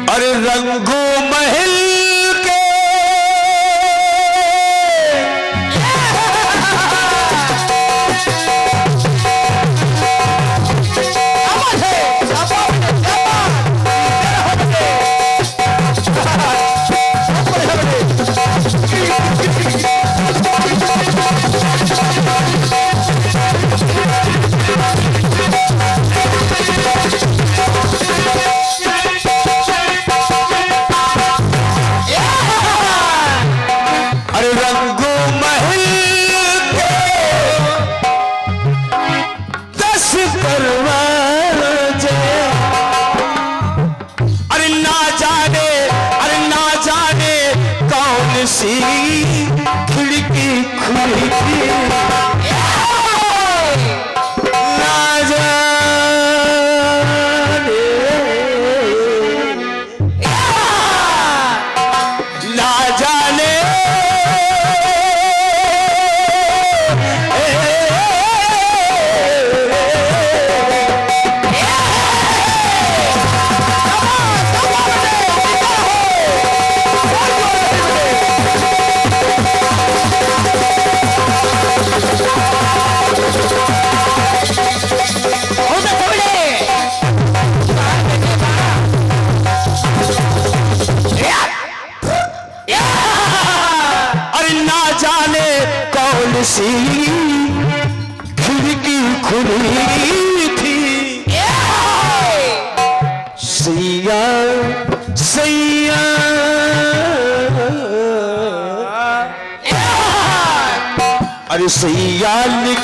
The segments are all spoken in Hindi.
अरे रंगो महल के खिड़की खुली ना जाने सी खिड़की खुली थी सैया सैया अरे सैया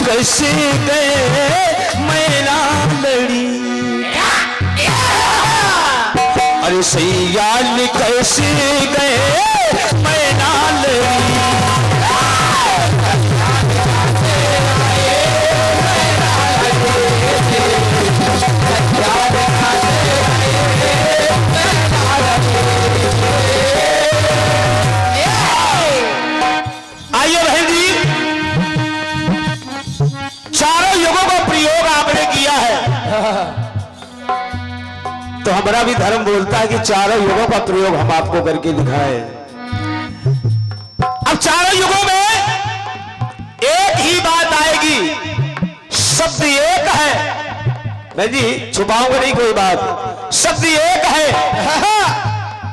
कैसे गए मैना लड़ी अरे सैया कैसे गए मैना लड़ी आइए बहन जी, चारों युगों का प्रयोग आपने किया है तो हमारा भी धर्म बोलता है कि चारों युगों का प्रयोग हम आपको करके दिखाए। अब चारों युगों में एक ही बात आएगी, शब्द एक है। मैं जी छुपाऊंगा नहीं कोई बात, शब्द एक है,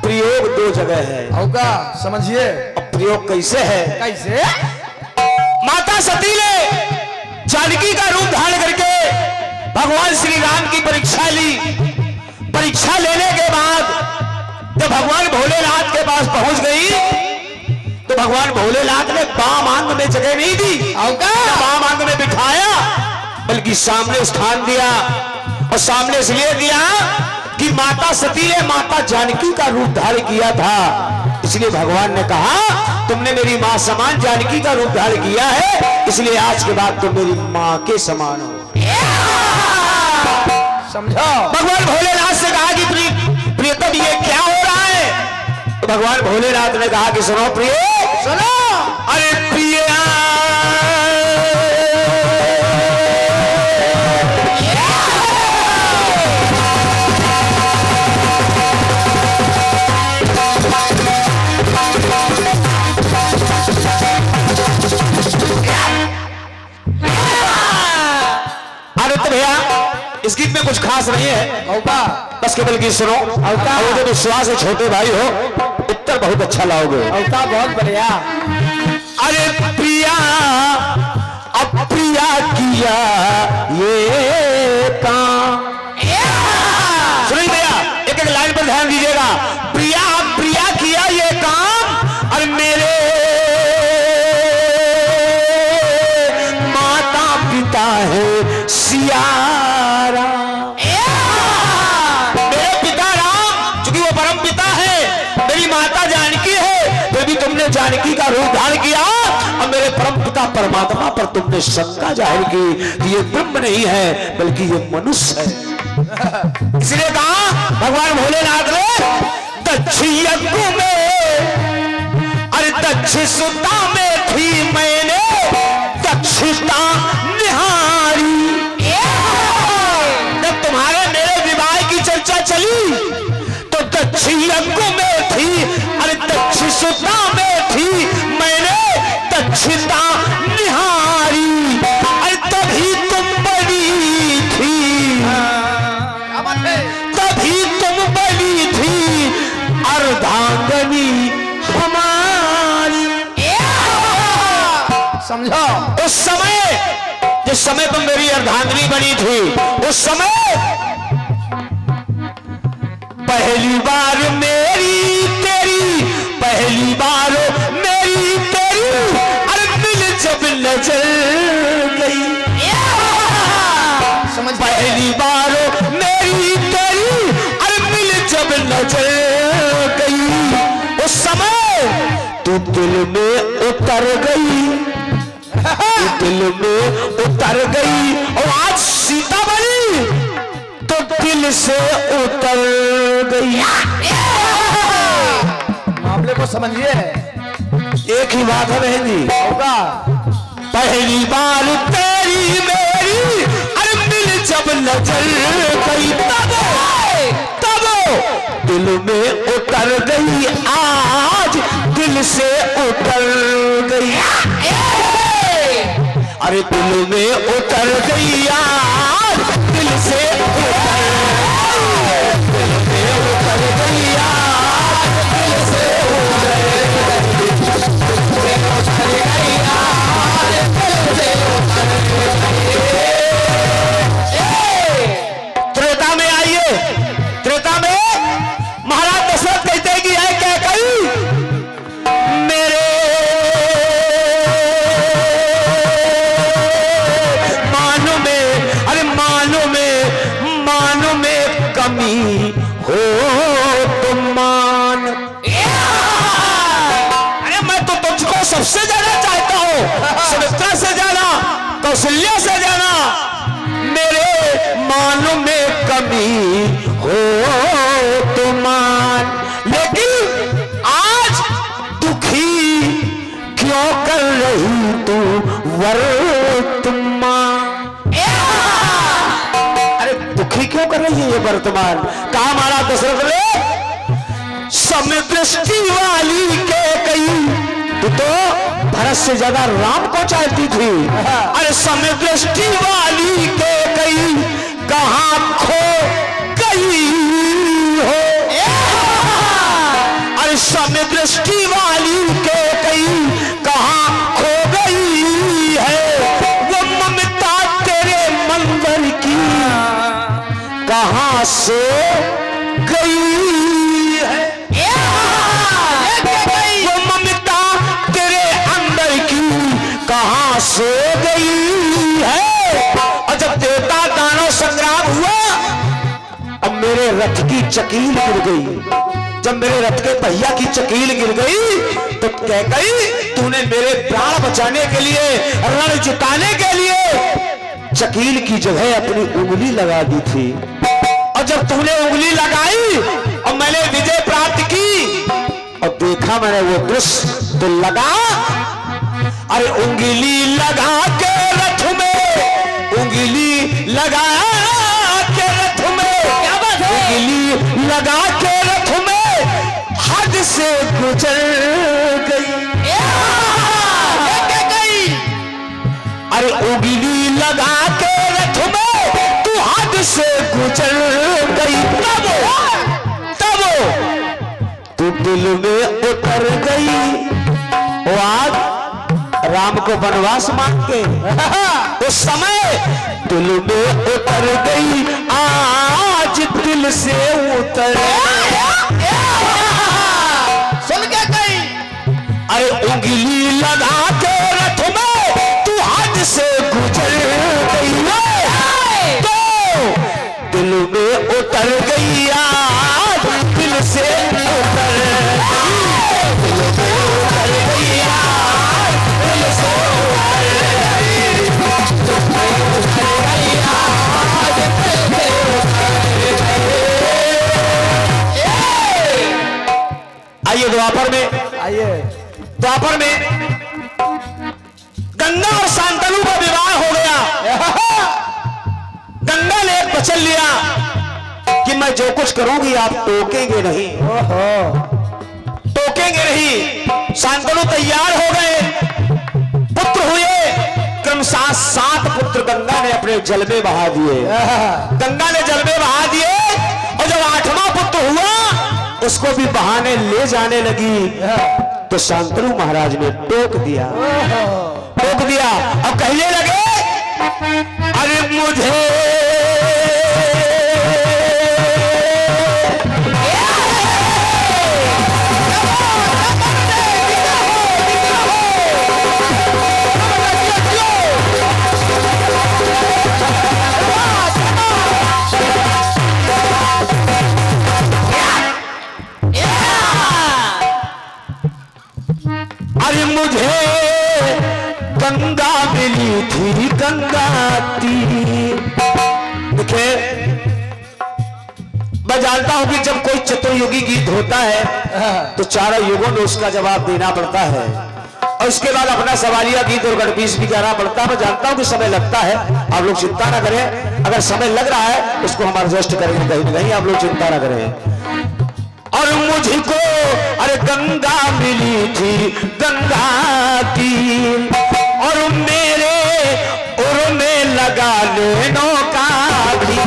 प्रयोग दो जगह है। होगा समझिए। अब प्रयोग कैसे है? कैसे? माता सती ने जानकी का रूप धारण करके भगवान श्री राम की परीक्षा ली। परीक्षा लेने के बाद जब भगवान भोलेनाथ के पास पहुंच गई तो भगवान भोलेनाथ ने बाम आंग में जगह नहीं दी, बाम आंग में बिठाया, बल्कि सामने स्थान दिया। और सामने इसलिए दिया कि माता सती ने माता जानकी का रूप धारण किया था, इसलिए भगवान ने कहा तुमने मेरी मां समान जानकी का रूप धारण किया है, इसलिए आज के बाद तुम मेरी मां के समान हो। समझो। भगवान भोलेनाथ से कहा कि प्रियतम ये क्या हो रहा है? तो भगवान भोलेनाथ ने कहा कि सुनो प्रिय, सुनो। अरे प्रिय इस गीत में कुछ खास नहीं है, बस केवल गीत सुनो। मुझे विश्वास है छोटे भाई हो उत्तर बहुत अच्छा लाओगे। बहुत बढ़िया। अरे प्रिया अप्रिया किया ये काम, सुनिए भैया एक एक लाइन पर ध्यान दीजिएगा। प्रिया अप्रिया किया ये काम और मेरे माता पिता है सियारा। मेरे पिता राम चूंकि वो परम पिता है, मेरी माता जानकी है, फिर भी तुमने जानकी का रूप धारण किया और मेरे परम पिता परमात्मा पर तुमने शंका जाहिर की कि ये ब्रह्म नहीं है बल्कि ये मनुष्य है। इसलिए कहा भगवान भोलेनाथ ने दक्ष यज्ञ में, अरे दक्ष सुता में थी मैंने दक्षता निहारी। यज्ञ में थी, अरे दक्षिणता में थी, मैंने दक्षिणता निहारी, अरे तभी तुम बनी थी, तभी तुम बनी थी अर्धांगनी हमारी। समझो उस समय, जिस समय तुम मेरी अर्धांगिनी बनी थी, उस समय पहली बार मेरी तेरी, पहली बार मेरी तेरी, अरे दिल जब नजर गई, समझ पहली बार मेरी तेरी, अरे दिल जब नजर गई, उस समय तू दिल में उतर गई, दिल में उतर गई, और आज सीता बनी तो दिल से उतर गई। मामले को समझिए, एक ही बात है बहन जी, होगा पहली बार तेरी मेरी, अरे दिल जब नजर गई, तब दिल में उतर गई, आज दिल से उतर गई, अरे दिल में उतर गई, आज दिल से उतर गई, आज दिल से त्रेता में आइए, त्रेता में महाराज दशरथ कहते हैं कि है क्या कही मेरे मानो में, अरे मानो में कमी हो तुम मान, अरे मैं तो तुझको सबसे ज्यादा चाहता हूं, सुमित्रा से ज्यादा, कौशल्या से ज्यादा, मेरे मानो में कमी हो तुम मान, लेकिन आज दुखी क्यों कर रही तू वर्तमान, अरे दुखी क्यों कर रही है ये वर्तमान। कहा महाराज दशरथ ने, समय दृष्टि वाली के कई, तू तो भरत से ज्यादा राम को चाहती थी, अरे समय दृष्टि वाली के कई कहां खो गई हो, अरे समय दृष्टि वाली के कई कहां खो गई है, वो ममता तेरे मंदिर की कहां से गई है, वो ममता तेरे अंदर की कहां से गई है। और जब देवता दानव संग्राम हुआ, अब मेरे रथ की चकील गिर गई, जब मेरे रथ के पहिया की चकील गिर गई, तो कह गई तूने मेरे प्राण बचाने के लिए, रण जिताने के लिए चकील की जगह अपनी उंगली लगा दी थी, और जब तूने उंगली लगाई और मैंने विजय प्राप्त की, और देखा मैंने वो दृश्य, तो लगा अरे उंगली लगा के रथ में, उंगली लगा के रथ में, क्या बात है, उंगली लगा के रथ में हद से गुजर गई, अरे उंगली लगा के रथ में तू हद से गुजर गई, तब तू दिल में उतर गई, वो आज राम को वनवास मांग के उस समय दिल में उतर गई, आज दिल से उतर, सुन के गई, अरे उंगली लगा के रथ में तू हद से गुजर गई, तो दिल में उतर गई, आज दिल से उतर गई, दिल में उतर गई, आज दिल से उतर गई, दिल में उतर गई, आज दिल से उतर गई। आइए द्वापर में, आइए द्वापर में गंगा और शांतनु का विवाह हो गया। गंगा ने एक वचन लिया कि मैं जो कुछ करूंगी आप टोकेंगे नहीं, ओहो, टोकेंगे नहीं। शांतनु तैयार हो गए, पुत्र हुए क्रमशः 7 पुत्र गंगा ने अपने जल में बहा दिए, गंगा ने जल में बहा दिए। और जब 8वां पुत्र हुआ उसको भी बहाने ले जाने लगी तो शांतनु महाराज ने टोक दिया, टोक दिया और कहने लगे अरे मुझे मुझे गंगा मिली थी, गंगा तीर। देखिए मैं जानता हूं कि जब कोई चतुर्युगी गीत होता है तो चारों युगों में उसका जवाब देना पड़ता है और उसके बाद अपना सवालिया गीत और गणपीस भी गाना पड़ता है। मैं जानता हूं कि समय लगता है, आप लोग चिंता ना करें। अगर समय लग रहा है उसको हम एडजस्ट करेंगे कहीं ना कहीं, आप लोग चिंता ना करें। और मुझको अरे गंगा मिली थी, गंगा तीर और मेरे उर में लगा लेनों का भी।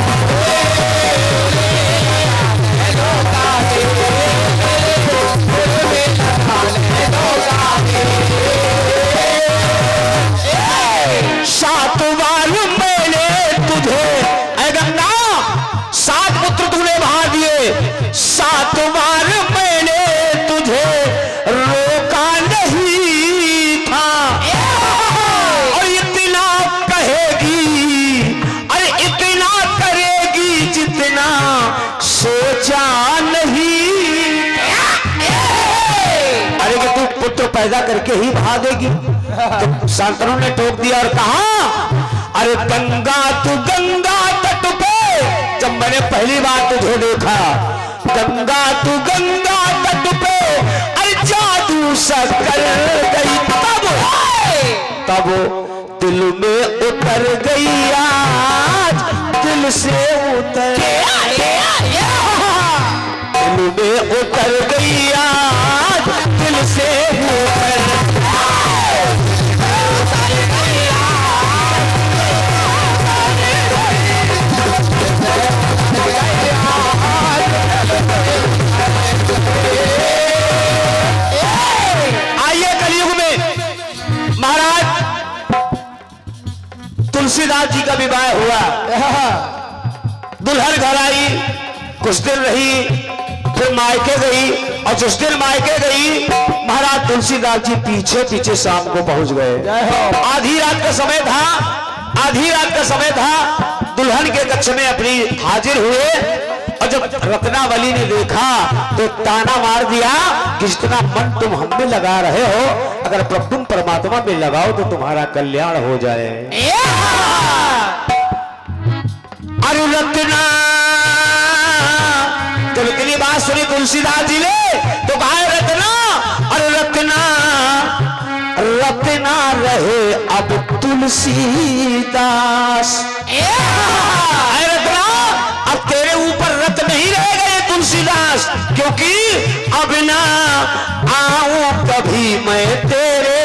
सात बार मैंने तुझे ऐ गंगा 7 पुत्र तूने बहा दिए, 7 बार मैंने तुझे रोका नहीं था। और इतना कहेगी अरे इतना करेगी जितना सोचा नहीं। अरे कि तू पुत्र पैदा करके ही भागेगी। तो शांतनु ने टोक दिया और कहा अरे गंगा तू गंगा तट पे, जब मैंने पहली बार तुझे देखा गंगा तू गंगा तट पे अरे जादू सा कर गई, तब दिल में उतर गई आज, दिल से उतर दिल में उतर गई आज, दिल से उतर। तुलसीदास जी का विवाह हुआ, दुल्हन घर आई, कुछ दिन रही, फिर मायके गई और जिस दिन मायके गई महाराज तुलसीदास जी पीछे पीछे शाम को पहुंच गए। आधी रात का समय था, आधी रात का समय था, दुल्हन के कक्ष में अपनी हाजिर हुए और जब रत्नावली ने देखा तो ताना मार दिया कि जितना मन तुम हम में लगा रहे हो अगर प्रभु परमात्मा में लगाओ तो तुम्हारा कल्याण हो जाए। अरे रत्ना जब इतनी बात सुनी तुलसीदास जी ने तो कहा रत्ना, अरे रत्ना रत्ना रहे अब तुलसीदास। रत्ना अब तेरे ऊपर रत नहीं रह गए तुलसीदास, क्योंकि अब ना आऊं कभी मैं तेरे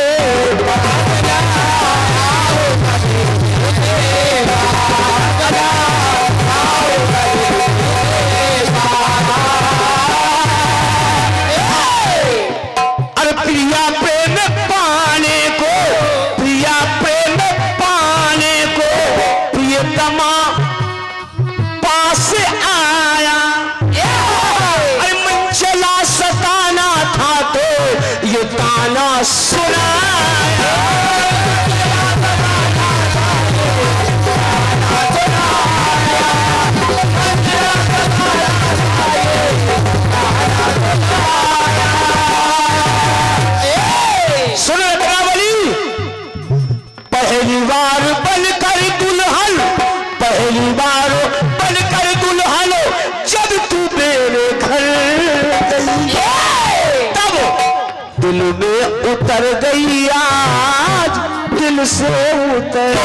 उतर गई आज, दिल से उतर।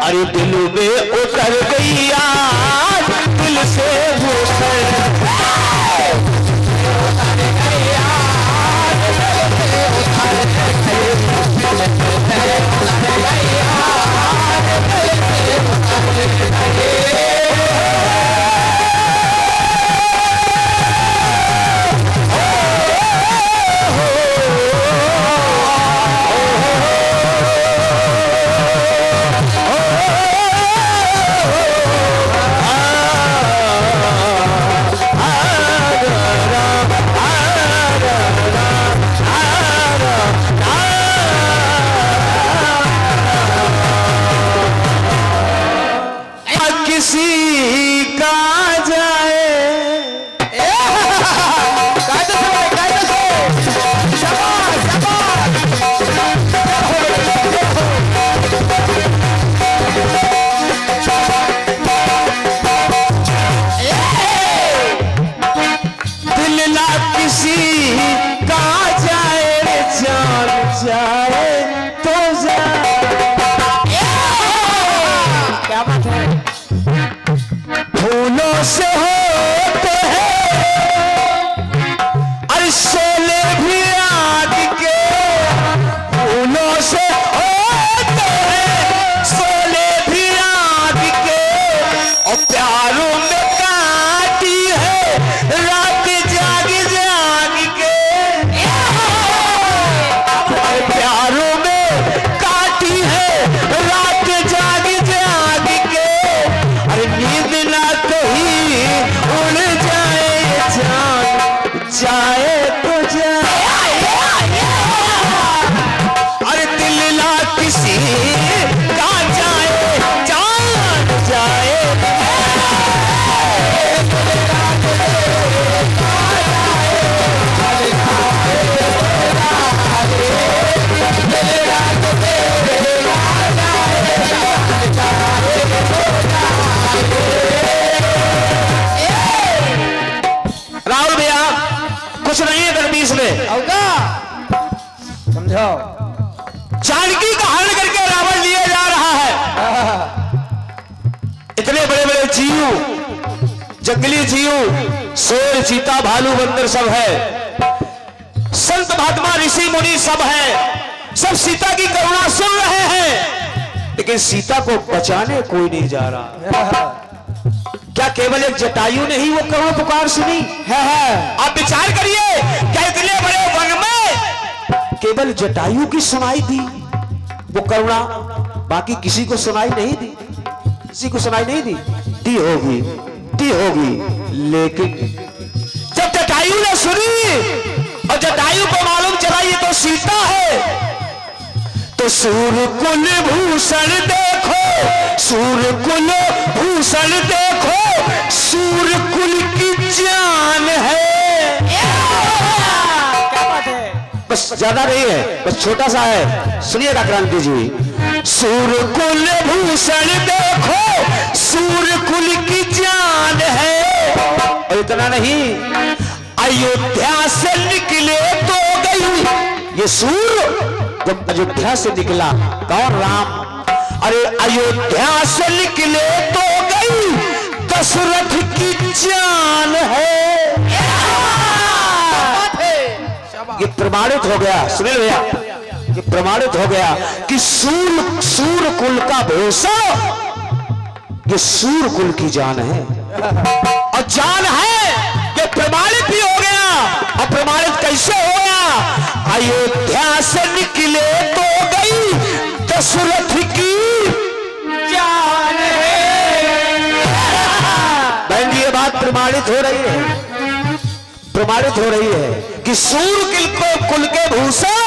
अरे दिल में उतर गई आज समझाओ। जानकी का हरण करके रावण लिए जा रहा है। इतने बड़े बड़े जीव, जंगली जीव, शेर, चीता, भालू, बंदर सब है, संत महात्मा, ऋषि मुनि सब है, सब सीता की करुणा सुन रहे हैं, लेकिन सीता को बचाने कोई नहीं जा रहा। क्या केवल एक जटायु ने ही वो करुणा पुकार सुनी है? आप विचार करिए, क्या इतने बड़े वन में केवल जटायु की सुनाई दी वो करुणा, बाकी किसी को सुनाई नहीं दी? किसी को सुनाई नहीं दी? दी होगी, दी होगी, लेकिन जब जटायु ने सुनी और जटायु को मालूम चला ये तो सीता है, तो सूर्यकुल भूषण देखो, सूर्यकुल भूषण देखो, सूर्यकुल की जान है। क्या बात है? बस ज्यादा नहीं है, बस छोटा सा है, सुनिएगा क्रांति जी। सूर्यकुल भूषण देखो, सूर्यकुल की जान है। और इतना नहीं, अयोध्या से निकले तो गई ये सूर्य, जब अयोध्या से निकला कौन? राम। अरे अयोध्या से निकले तो गई दशरथ की जान है। ये प्रमाणित हो गया, सुनिए भैया, ये प्रमाणित हो गया कि सूर्य कुल का भूषण ये सूर्य कुल की जान है, और जान है ये प्रमाणित भी हो गया। और प्रमाणित कैसे हो गया? अयोध्या से निकले तो गई दशरथ की जान है। बहन जी, ये बात प्रमाणित हो रही है, प्रमाणित हो रही है कि सूर्य कुल के भूषण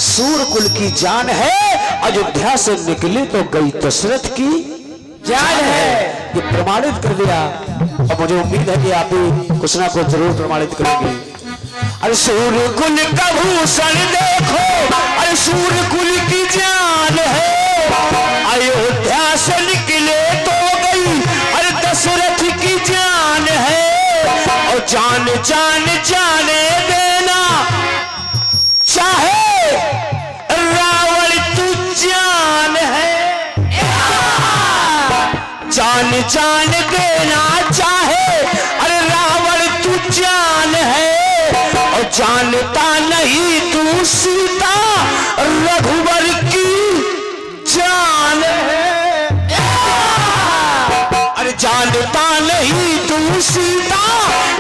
सूर्य कुल की जान है। अयोध्या से निकले तो गई दशरथ की जान है, ये प्रमाणित कर दिया। और मुझे उम्मीद है कि आप भी कुछ ना कुछ जरूर प्रमाणित करेंगे। अरे सूर्य कुल का भूषण देखो, अरे सूर्य कुल की जान है। अयोध्या से निकले तो गई अरे दशरथ की जान है। और जान जान जाने देना चाहे रावण तू जान है। जान जान देना चाहे अरे रावण तू जान है। और जानता नहीं तू सीता रघुवर की जान है। अरे जानता नहीं तू सीता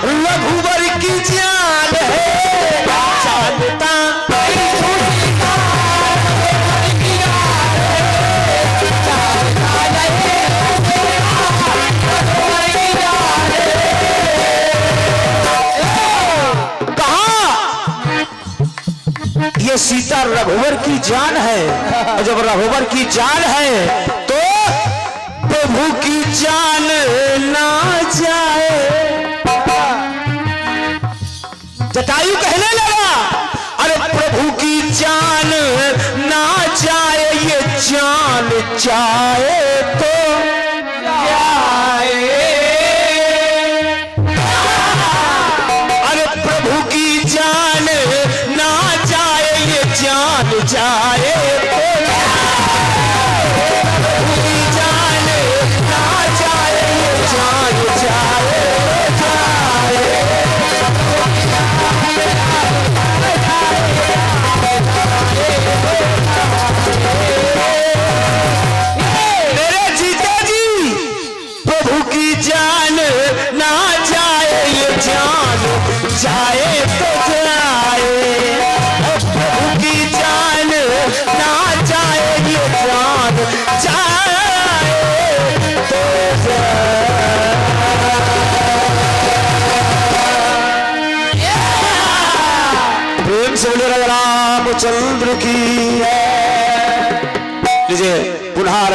रघुवर की जान है। जानता ये सीता रघुवर की जान है। और जब रघुवर की जान है तो प्रभु की जान ना जाए। जटायु कहने लगा अरे प्रभु की जान ना जाए, ये जान जाए तो जाए। अरे प्रभु की जान ना जाए, ये जान जाए तो प्रभु की जान ना जाए, ये जान जाए जाए। मेरे जीते जी प्रभु की जान ना जाए, ये जान जाए तो जाए। प्रभु की जान ना जाए, ये जान जाए तो जाए। प्रेम से बोले रामचंद्र की। लीजिए पुनः